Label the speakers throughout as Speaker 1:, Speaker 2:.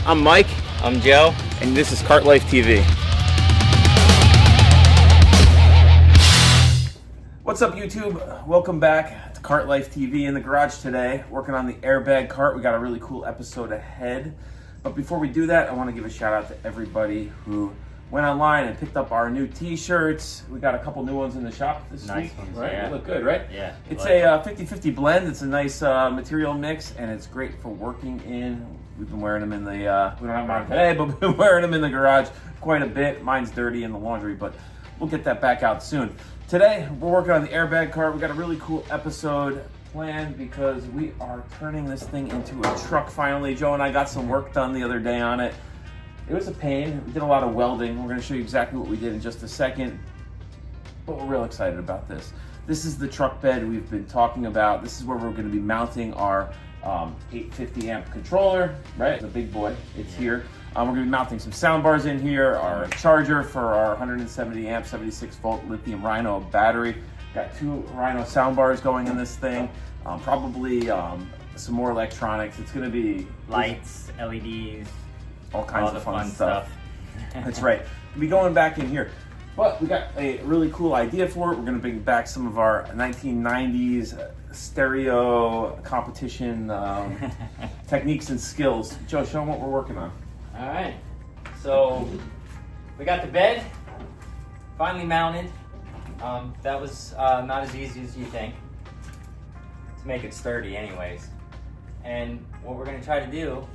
Speaker 1: I'm Mike.
Speaker 2: I'm Joe.
Speaker 1: And this is Kart Life TV. What's up, YouTube? Welcome back to Kart Life TV. In the garage today, working on the airbag cart. We got a really cool episode ahead. But before we do that, I want to give a shout out to everybody who went online and picked up our new t-shirts. We got a couple new ones in the shop this week.
Speaker 2: Ones,
Speaker 1: right?
Speaker 2: yeah.
Speaker 1: They look good, right?
Speaker 2: Yeah.
Speaker 1: It's a 50-50 blend. It's a nice material mix, and it's great for working in. We've been wearing them in the, we don't have them on today, but we've been wearing them in the garage quite a bit. Mine's dirty in the laundry, but we'll get that back out soon. Today, we're working on the airbag cart. We got a really cool episode planned because we are turning this thing into a truck finally. Joe and I got some work done the other day on it. It was a pain. We did a lot of welding. We're going to show you exactly what we did in just a second, but we're real excited about this. This is the truck bed we've been talking about. This is where we're going to be mounting our 850 amp controller, right? The big boy. It's here. We're going to be mounting some sound bars in here, our charger for our 170 amp, 76 volt Lithium Rhino battery. Got 2 Rhino sound bars going in this thing. Probably some more electronics. It's going to be
Speaker 2: lights, LEDs,
Speaker 1: all kinds of fun stuff. That's right. We'll be going back in here. But we got a really cool idea for it. We're going to bring back some of our 1990s stereo competition techniques and skills. Joe, show them what we're working on.
Speaker 2: All right. So we got the bed finally mounted. That was not as easy as you think to make it sturdy anyways. And what we're going to try to do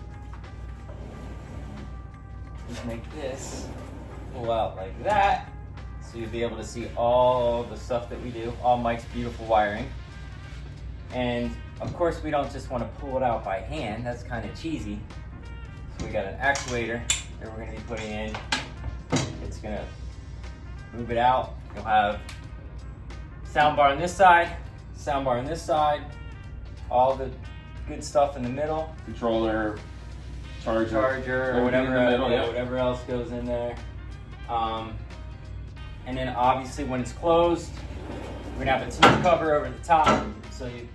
Speaker 2: is make this pull out like that, so you'll be able to see all the stuff that we do, all Mike's beautiful wiring. And of course we don't just want to pull it out by hand, that's kind of cheesy. So we got an actuator that we're going to be putting in. It's going to move it out. You'll have sound bar on this side, sound bar on this side, all the good stuff in the middle.
Speaker 1: Controller, charger
Speaker 2: or whatever,
Speaker 1: middle,
Speaker 2: whatever else goes in there. And then obviously when it's closed, we're gonna have a TV cover over the top, so you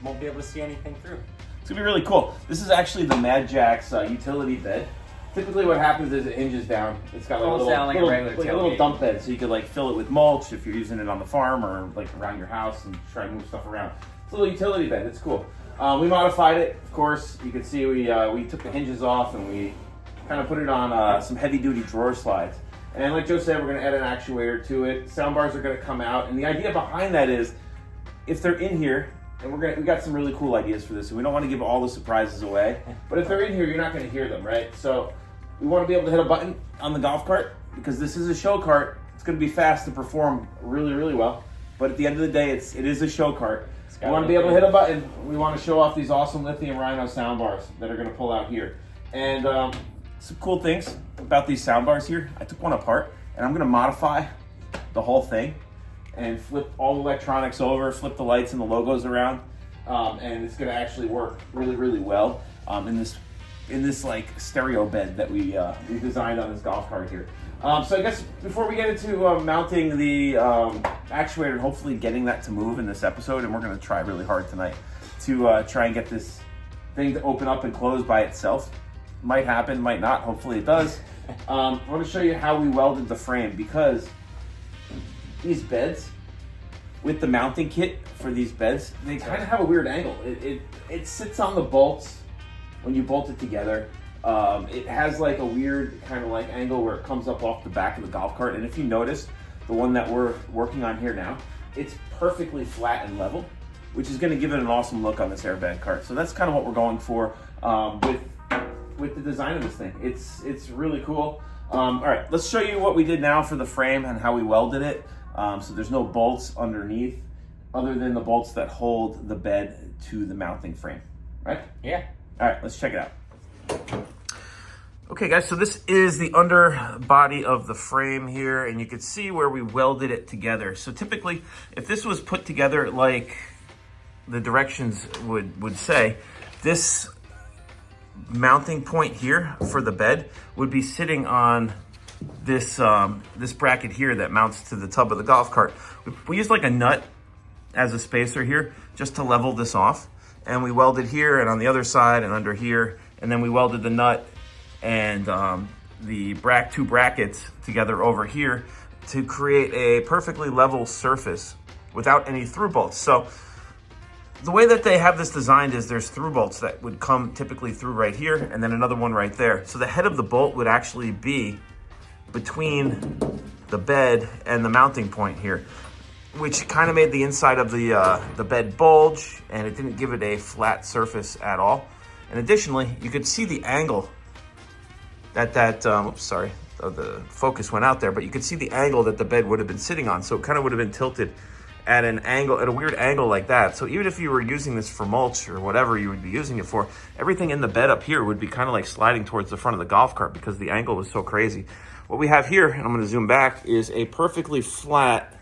Speaker 2: won't be able to see anything through.
Speaker 1: It's gonna be really cool. This is actually the MadJax utility bed. Typically what happens is it hinges down. It's got like a little dump bed, so you could like fill it with mulch if you're using it on the farm or like around your house and try to move stuff around. It's a little utility bed, it's cool. We modified it, of course. You can see we took the hinges off and we kind of put it on some heavy duty drawer slides. And like Joe said, we're gonna add an actuator to it. Sound bars are gonna come out. And the idea behind that is, if they're in here, and we got some really cool ideas for this, and we don't wanna give all the surprises away, but if they're in here, you're not gonna hear them, right? So we wanna be able to hit a button on the golf cart, because this is a show cart. It's gonna be fast to perform really, really well. But at the end of the day, it is a show cart. We want to be able to hit a button. We want to show off these awesome Lithium Rhino sound bars that are going to pull out here. And some cool things about these sound bars here. I took one apart and I'm going to modify the whole thing and flip all the electronics over, flip the lights and the logos around. And it's going to actually work really, really well in this like stereo bed that we designed on this golf cart here. So I guess before we get into mounting the actuator and hopefully getting that to move in this episode, and we're going to try really hard tonight to try and get this thing to open up and close by itself. Might happen, might not, hopefully it does. I want to show you how we welded the frame, because these beds, with the mounting kit for these beds, they kind of have a weird angle. It sits on the bolts when you bolt it together. It has like a weird kind of like angle where it comes up off the back of the golf cart. And if you notice, the one that we're working on here now, it's perfectly flat and level, which is going to give it an awesome look on this airbag cart. So that's kind of what we're going for with the design of this thing. It's really cool. All right, let's show you what we did now for the frame and how we welded it. So there's no bolts underneath other than the bolts that hold the bed to the mounting frame, right?
Speaker 2: Yeah.
Speaker 1: All right, let's check it out. Okay guys, so this is the underbody of the frame here, and you can see where we welded it together. So typically, if this was put together like the directions would say, this mounting point here for the bed would be sitting on this this bracket here that mounts to the tub of the golf cart. We used like a nut as a spacer here just to level this off, and we welded here and on the other side and under here, and then we welded the nut and the two brackets together over here to create a perfectly level surface without any through bolts. So the way that they have this designed is there's through bolts that would come typically through right here and then another one right there. So the head of the bolt would actually be between the bed and the mounting point here, which kind of made the inside of the bed bulge, and it didn't give it a flat surface at all. And additionally, you could see the angle oops, sorry, the focus went out there, but you could see the angle that the bed would have been sitting on. So it kind of would have been tilted at an angle, at a weird angle like that. So even if you were using this for mulch or whatever you would be using it for, everything in the bed up here would be kind of like sliding towards the front of the golf cart because the angle was so crazy. What we have here, and I'm gonna zoom back, is a perfectly flat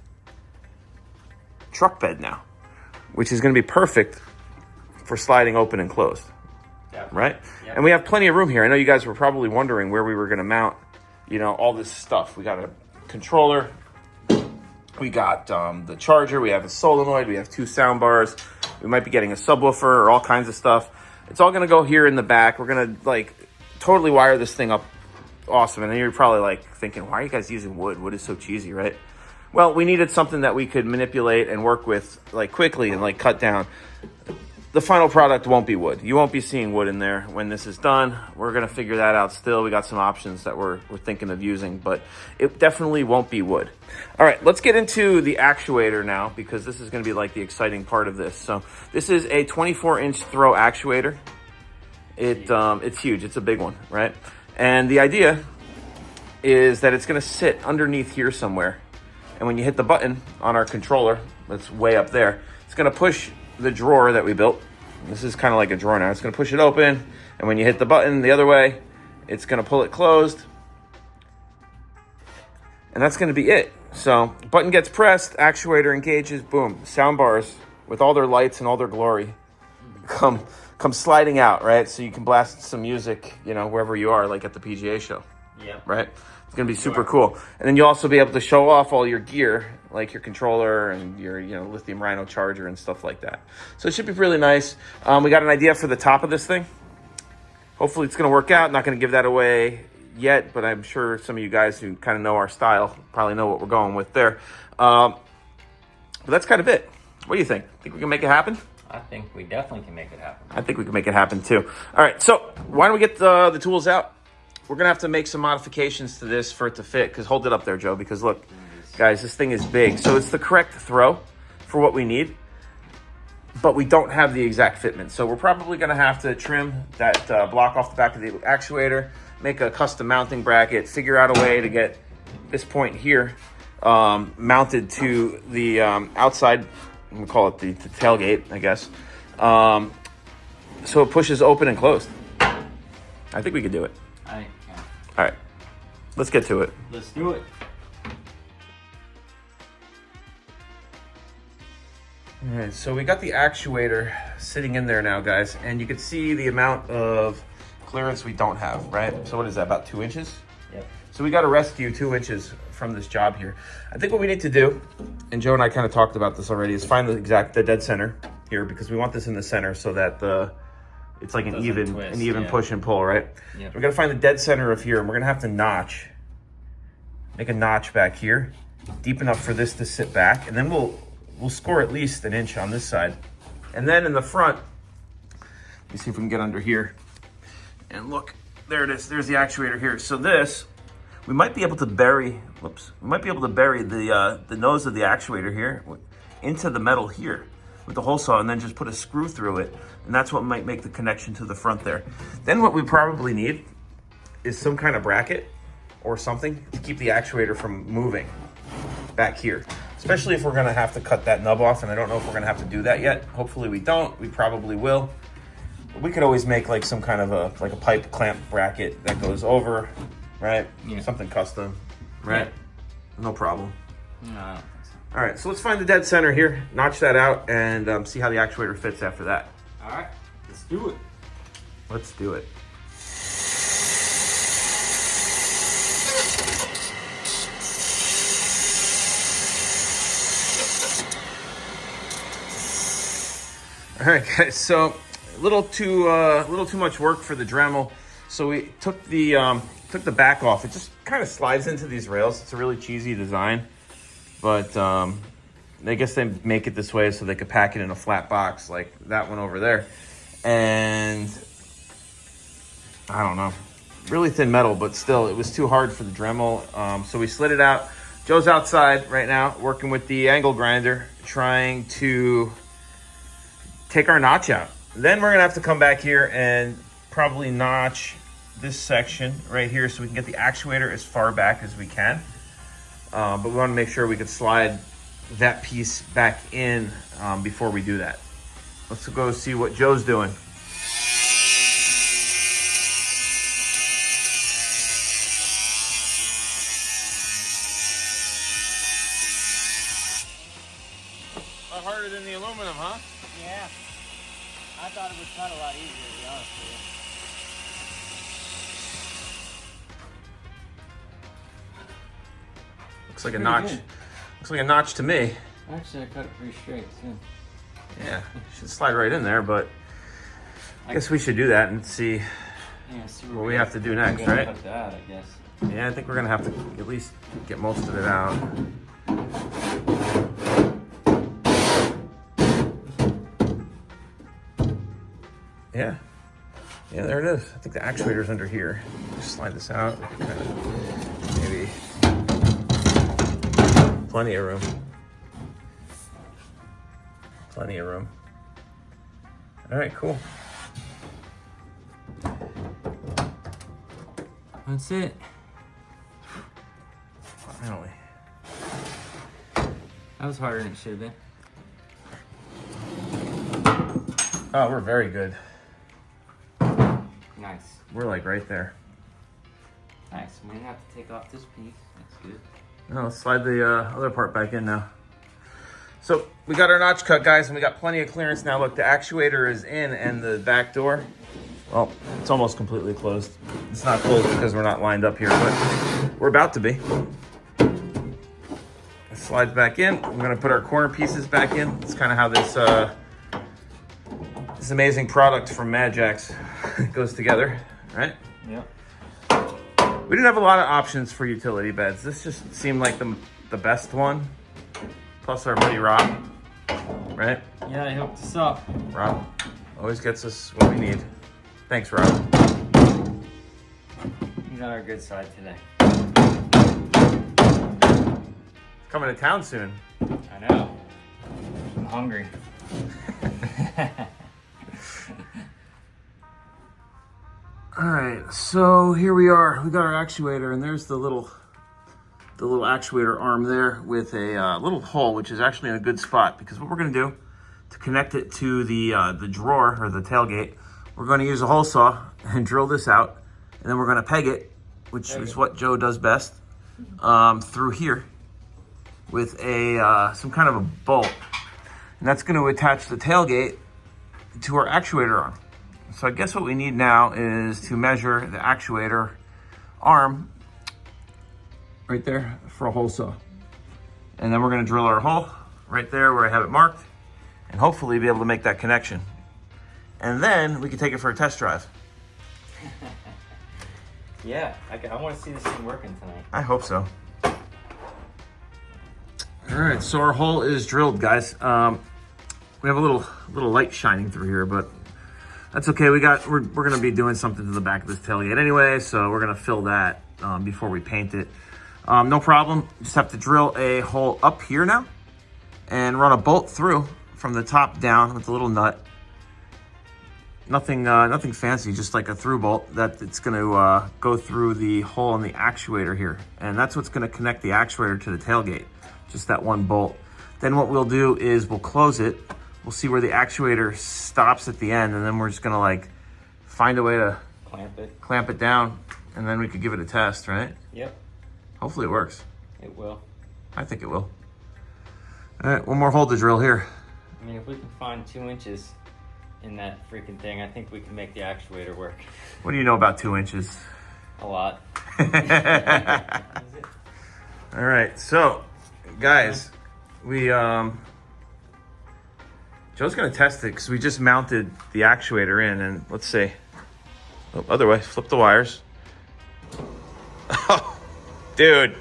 Speaker 1: truck bed now, which is gonna be perfect for sliding open and closed, right? Yep. And we have plenty of room here. I know you guys were probably wondering where we were gonna mount, all this stuff. We got a controller, we got the charger, we have a solenoid, we have 2 sound bars, we might be getting a subwoofer or all kinds of stuff. It's all gonna go here in the back. We're gonna like totally wire this thing up awesome. And then you're probably like thinking, why are you guys using wood? Wood is so cheesy, right? Well, we needed something that we could manipulate and work with like quickly and like cut down. The final product won't be wood. You won't be seeing wood in there when this is done. We're gonna figure that out still. We got some options that we're thinking of using, but it definitely won't be wood. All right, let's get into the actuator now, because this is gonna be like the exciting part of this. So this is a 24-inch throw actuator. It's huge, it's a big one, right? And the idea is that it's gonna sit underneath here somewhere. And when you hit the button on our controller, that's way up there, it's gonna push the drawer that we built. This is kind of like a drawer now. It's gonna push it open, and when you hit the button the other way, it's gonna pull it closed. And that's gonna be it. So button gets pressed, actuator engages, boom. Sound bars with all their lights and all their glory come sliding out, right? So you can blast some music, wherever you are, like at the PGA show.
Speaker 2: Yeah.
Speaker 1: Right? It's gonna be super cool. And then you'll also be able to show off all your gear, like your controller and your Lithium Rhino charger and stuff like that. So it should be really nice. We got an idea for the top of this thing. Hopefully it's gonna work out. Not gonna give that away yet, but I'm sure some of you guys who kind of know our style probably know what we're going with there. But that's kind of it. What do you think? Think we can make it happen?
Speaker 2: I think we definitely can make it happen.
Speaker 1: I think we can make it happen too. All right, so why don't we get the tools out? We're gonna have to make some modifications to this for it to fit, because hold it up there, Joe, because look, guys, this thing is big. So it's the correct throw for what we need, but we don't have the exact fitment. So we're probably gonna have to trim that block off the back of the actuator, make a custom mounting bracket, figure out a way to get this point here mounted to the outside, we'll call it the tailgate, I guess. So it pushes open and closed. I think we could do it. All right, let's get to it.
Speaker 2: Let's do it.
Speaker 1: All right, so we got the actuator sitting in there now, guys, and you can see the amount of clearance we don't have, right? So what is that, about 2 inches?
Speaker 2: Yep.
Speaker 1: So we got to rescue 2 inches from this job here. I think what we need to do, and Joe and I kind of talked about this already, is find the dead center here, because we want this in the center so that it's like an even push and pull, right?
Speaker 2: Yep.
Speaker 1: We're gonna find the dead center of here, and we're gonna have to make a notch back here, deep enough for this to sit back, and then we'll score at least an inch on this side. And then in the front, let me see if we can get under here. And look, there it is. There's the actuator here. So this, we might be able to bury, the nose of the actuator here into the metal here with the hole saw, and then just put a screw through it. And that's what might make the connection to the front there. Then what we probably need is some kind of bracket or something to keep the actuator from moving back here. Especially if we're gonna have to cut that nub off, and I don't know if we're gonna have to do that yet. Hopefully we don't, we probably will. But we could always make like some kind of a pipe clamp bracket that goes over, right? Yeah. Something custom, right? Yeah. No problem.
Speaker 2: No, I don't think so.
Speaker 1: All right, so let's find the dead center here, notch that out, and see how the actuator fits after that.
Speaker 2: All right, let's do it.
Speaker 1: Let's do it. All right, guys. So a little too much work for the Dremel. So we took the back off. It just kind of slides into these rails. It's a really cheesy design, but I guess they make it this way so they could pack it in a flat box like that one over there. And I don't know, really thin metal, but still it was too hard for the Dremel. So we slid it out. Joe's outside right now working with the angle grinder, trying to take our notch out. Then we're gonna have to come back here and probably notch this section right here so we can get the actuator as far back as we can. But we want to make sure we could slide that piece back in before we do that. Let's go see what Joe's doing. A lot harder than the aluminum, huh?
Speaker 2: Yeah. I thought it would cut a lot easier, to be honest with you.
Speaker 1: Looks like a notch. Good. Looks like a notch to me.
Speaker 2: Actually, I cut it pretty straight too.
Speaker 1: Yeah, should slide right in there, but I guess we should do that and see,
Speaker 2: see
Speaker 1: what we have to do next, right?
Speaker 2: Cut that, I guess.
Speaker 1: Yeah, I think we're gonna have to at least get most of it out. Yeah, there it is. I think the actuator's under here. Just slide this out. Maybe. Plenty of room. Plenty of room. All right, cool.
Speaker 2: That's it.
Speaker 1: Finally.
Speaker 2: That was harder than it should have been.
Speaker 1: Oh, we're very good.
Speaker 2: Nice.
Speaker 1: We're like right there.
Speaker 2: Nice. We didn't have to take off this piece. That's good.
Speaker 1: No, let's slide the other part back in now. So we got our notch cut, guys, and we got plenty of clearance now. Look, the actuator is in, and the back door, well, it's almost completely closed. It's not closed because we're not lined up here, but we're about to be. It slides back in. We're gonna put our corner pieces back in. It's kind of how this this amazing product from MadJax goes together, right?
Speaker 2: Yep.
Speaker 1: We didn't have a lot of options for utility beds. This just seemed like the best one. Plus our buddy Rob, right?
Speaker 2: Yeah, he hooked us up.
Speaker 1: Rob always gets us what we need. Thanks, Rob.
Speaker 2: He's on our good side today.
Speaker 1: Coming to town soon.
Speaker 2: I know. I'm hungry.
Speaker 1: All right, so here we are. We got our actuator, and there's the little actuator arm there with a little hole, which is actually in a good spot, because what we're gonna do to connect it to the drawer or the tailgate, we're gonna use a hole saw and drill this out, and then we're gonna peg it, which is what Joe does best, through here with a some kind of a bolt, and that's gonna attach the tailgate to our actuator arm. So I guess what we need now is to measure the actuator arm right there for a hole saw. And then we're gonna drill our hole right there where I have it marked, and hopefully be able to make that connection. And then we can take it for a test drive.
Speaker 2: Yeah, I wanna see this thing working tonight.
Speaker 1: I hope so. All right, so our hole is drilled, guys. We have a little light shining through here, but that's okay. We're gonna be doing something to the back of this tailgate anyway, so we're gonna fill that before we paint it. No problem. Just have to drill a hole up here now and run a bolt through from the top down with a little nut. Nothing fancy, just like a through bolt that it's gonna go through the hole in the actuator here, and that's what's gonna connect the actuator to the tailgate. Just that one bolt. Then what we'll do is we'll close it. We'll see where the actuator stops at the end, and then we're just gonna like find a way to clamp it down, and then we could give it a test, right?
Speaker 2: Yep.
Speaker 1: Hopefully it works.
Speaker 2: It will.
Speaker 1: I think it will. All right, one more hole to drill here.
Speaker 2: I mean, if we can find 2 inches in that freaking thing, I think we can make the actuator work.
Speaker 1: What do you know about 2 inches?
Speaker 2: A lot.
Speaker 1: All right, so guys, Joe's gonna test it because we just mounted the actuator in, and let's see. Oh, other way, flip the wires. Oh, dude.
Speaker 2: Is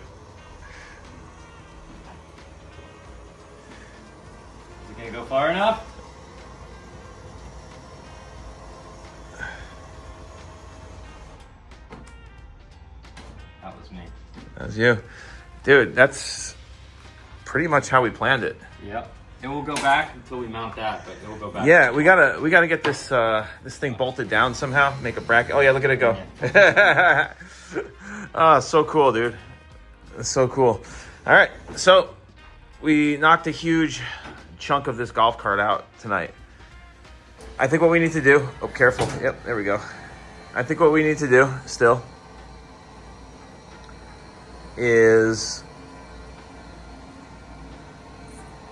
Speaker 2: it gonna go far enough? That was me.
Speaker 1: That was you. Dude, that's pretty much how we planned it.
Speaker 2: Yep. It will go back until we mount that, but it will go back.
Speaker 1: Yeah, we gotta get this this thing bolted down somehow. Make a bracket. Oh yeah, look at it go. Yeah. Oh, so cool, dude. That's so cool. All right, so we knocked a huge chunk of this golf cart out tonight. I think what we need to do. Oh, careful. Yep, there we go. I think what we need to do still is.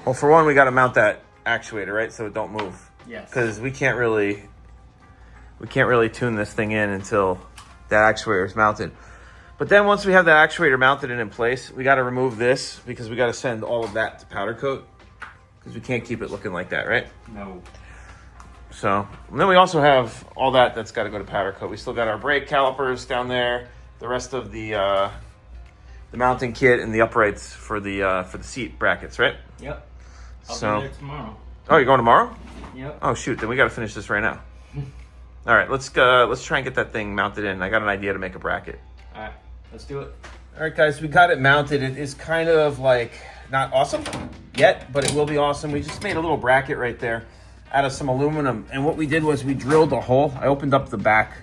Speaker 1: Well, for one, we got to mount that actuator, right? So it don't move.
Speaker 2: Yes.
Speaker 1: Because we can't really tune this thing in until that actuator is mounted. But then once we have that actuator mounted and in place, we got to remove this because we got to send all of that to powder coat because we can't keep it looking like that, right?
Speaker 2: No.
Speaker 1: So and then we also have all that's got to go to powder coat. We still got our brake calipers down there, the rest of the mounting kit and the uprights for the seat brackets, right?
Speaker 2: Yep. I'll be there tomorrow.
Speaker 1: Oh, you're going tomorrow?
Speaker 2: Yep.
Speaker 1: Oh shoot, then we got to finish this right now. All right, let's try and get that thing mounted in. I got an idea to make a bracket.
Speaker 2: All right, let's do it.
Speaker 1: All right, guys, we got it mounted. It is kind of like not awesome yet, but it will be awesome. We just made a little bracket right there out of some aluminum, and what we did was we drilled a hole. I opened up the back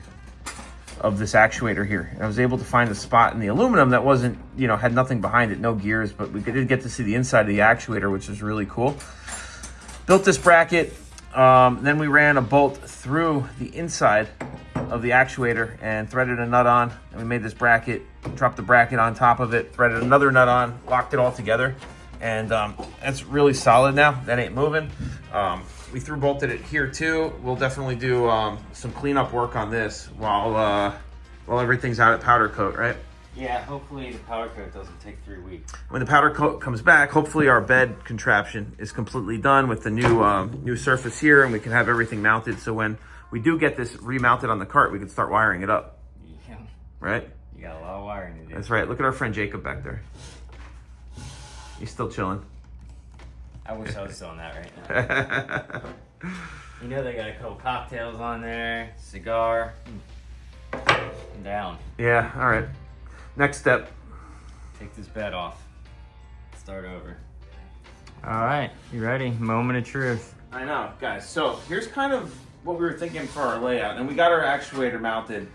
Speaker 1: of this actuator here, and I was able to find a spot in the aluminum that wasn't, had nothing behind it, no gears, but we did get to see the inside of the actuator, which is really cool. Built this bracket, then we ran a bolt through the inside of the actuator and threaded a nut on, and we made this bracket, dropped the bracket on top of it, threaded another nut on, locked it all together, and that's really solid now. That ain't moving. We through bolted it here too. We'll definitely do some cleanup work on this while everything's out at powder coat, right?
Speaker 2: Yeah, hopefully the powder coat doesn't take 3 weeks.
Speaker 1: When the powder coat comes back, hopefully our bed contraption is completely done with the new surface here, and we can have everything mounted. So when we do get this remounted on the cart, we can start wiring it up.
Speaker 2: Yeah.
Speaker 1: Right?
Speaker 2: You got a lot of wiring to do.
Speaker 1: That's right. Look at our friend Jacob back there. He's still chilling.
Speaker 2: I wish I was doing that right now. You know they got a couple cocktails on there, cigar, and down.
Speaker 1: Yeah, all right. Next step.
Speaker 2: Take this bed off. Start over. All right, you ready? Moment of truth.
Speaker 1: I know, guys. So here's kind of what we were thinking for our layout. And we got our actuator mounted.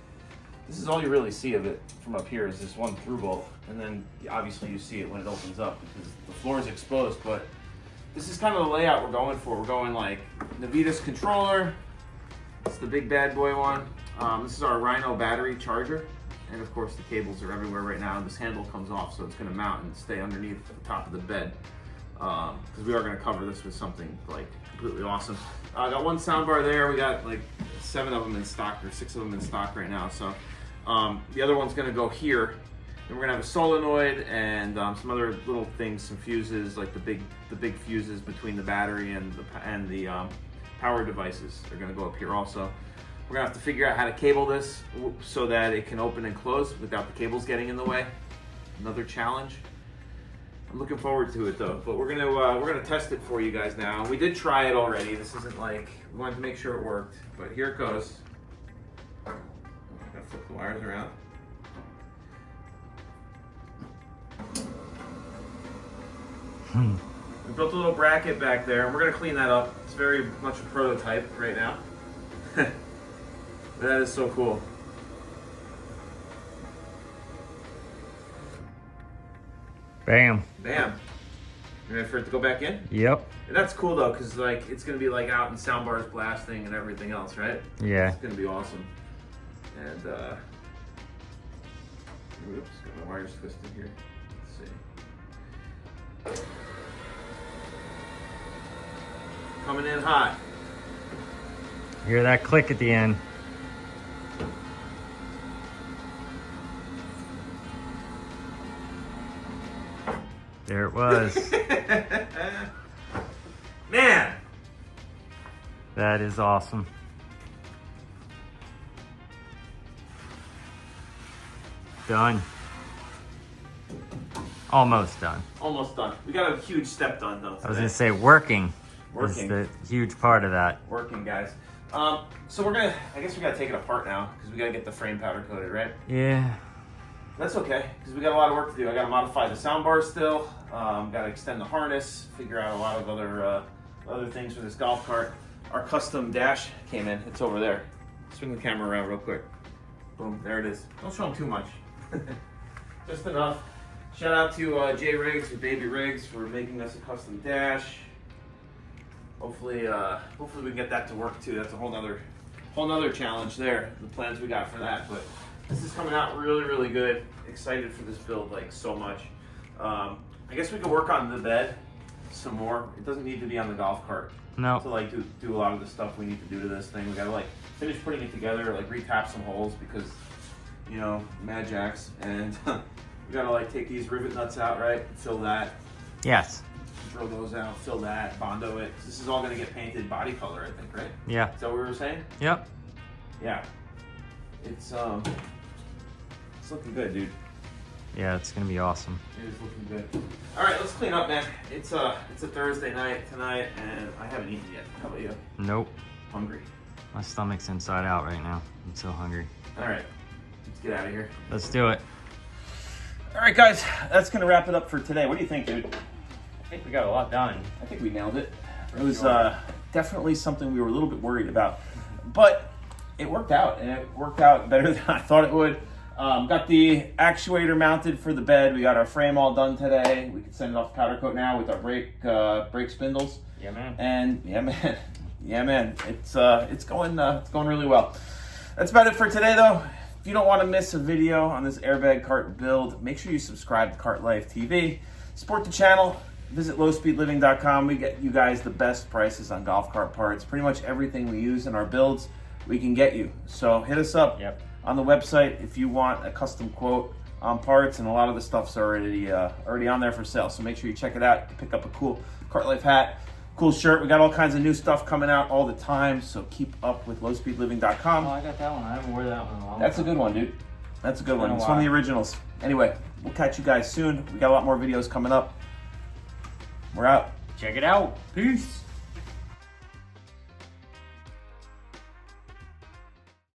Speaker 1: This is all you really see of it from up here is this one through bolt. And then obviously you see it when it opens up because the floor is exposed, but this is kind of the layout we're going for. We're going like Navitas controller. It's the big bad boy one. This is our Rhino battery charger. And of course the cables are everywhere right now. This handle comes off, so it's gonna mount and stay underneath the top of the bed. Because we are gonna cover this with something like completely awesome. I got one soundbar there. We got like 7 of them in stock, or 6 of them in stock right now. So the other one's gonna go here. Then we're gonna have a solenoid and some other little things, some fuses, like the big fuses between the battery and the power devices. They're gonna go up here also. We're gonna have to figure out how to cable this so that it can open and close without the cables getting in the way. Another challenge. I'm looking forward to it though, but we're gonna test it for you guys now. We did try it already. This isn't like we wanted to make sure it worked, but here it goes. I'm gonna flip the wires around. We built a little bracket back there, and we're gonna clean that up. It's very much a prototype right now. That is so cool.
Speaker 2: Bam.
Speaker 1: Bam. You ready for it to go back in?
Speaker 2: Yep.
Speaker 1: And that's cool though, because like it's gonna be like out in sound bars blasting and everything else, right?
Speaker 2: Yeah.
Speaker 1: It's gonna be awesome. And oops, got my wires twisted here. Let's see. Coming in hot.
Speaker 2: Hear that click at the end. There it was.
Speaker 1: Man!
Speaker 2: That is awesome. Done. Almost done.
Speaker 1: Almost done. We got a huge step done though.
Speaker 2: I was gonna say working is the huge part of that.
Speaker 1: Working, guys. So I guess we gotta take it apart now because we gotta get the frame powder coated, right?
Speaker 2: Yeah.
Speaker 1: That's okay, because we got a lot of work to do. I gotta modify the sound bar still. Gotta extend the harness, figure out a lot of other things for this golf cart. Our custom dash came in. It's over there. Swing the camera around real quick. Boom, there it is. Don't show them too much. Just enough. Shout out to Jay Riggs with Baby Riggs for making us a custom dash. Hopefully we can get that to work too. That's a whole nother challenge there. The plans we got for that, but this is coming out really, really good. Excited for this build like so much. I guess we could work on the bed some more. It doesn't need to be on the golf cart.
Speaker 2: No.
Speaker 1: To like do a lot of the stuff we need to do to this thing. We gotta like finish putting it together, like retap some holes because, you know, MadJax, and we gotta like take these rivet nuts out, right? Fill that.
Speaker 2: Yes.
Speaker 1: Throw those out, fill that, Bondo it. This is all gonna get painted body color, I think, right?
Speaker 2: Yeah.
Speaker 1: Is that what we were saying?
Speaker 2: Yep.
Speaker 1: Yeah. It's looking good, dude.
Speaker 2: Yeah, it's gonna be awesome.
Speaker 1: It is looking good. All right, let's clean up, man. It's a Thursday night tonight, and I haven't eaten yet. How about you?
Speaker 2: Nope.
Speaker 1: Hungry.
Speaker 2: My stomach's inside out right now. I'm so hungry.
Speaker 1: All right, let's get out of here.
Speaker 2: Let's do it.
Speaker 1: All right, guys, that's gonna wrap it up for today. What do you think, dude?
Speaker 2: I think we got a lot done.
Speaker 1: I think we nailed it. It was definitely something we were a little bit worried about, but it worked out, and it worked out better than I thought it would. Got the actuator mounted for the bed. We got our frame all done today. We can send it off to powder coat now with our brake spindles.
Speaker 2: Yeah, man.
Speaker 1: And yeah, man. It's going really well. That's about it for today, though. If you don't want to miss a video on this airbag cart build, make sure you subscribe to Cart Life TV. Support the channel. Visit lowspeedliving.com. We get you guys the best prices on golf cart parts. Pretty much everything we use in our builds, we can get you. So hit us up on the website if you want a custom quote on parts, and a lot of the stuff's already on there for sale. So make sure you check it out. Pick up a cool Cart Life hat, cool shirt. We got all kinds of new stuff coming out all the time. So keep up with lowspeedliving.com.
Speaker 2: Oh, I got that one. I haven't worn that one in a long time.
Speaker 1: That's a good one, dude. That's a good one. It's one of the originals. Anyway, we'll catch you guys soon. We got a lot more videos coming up. We're out.
Speaker 2: Check it out. Peace.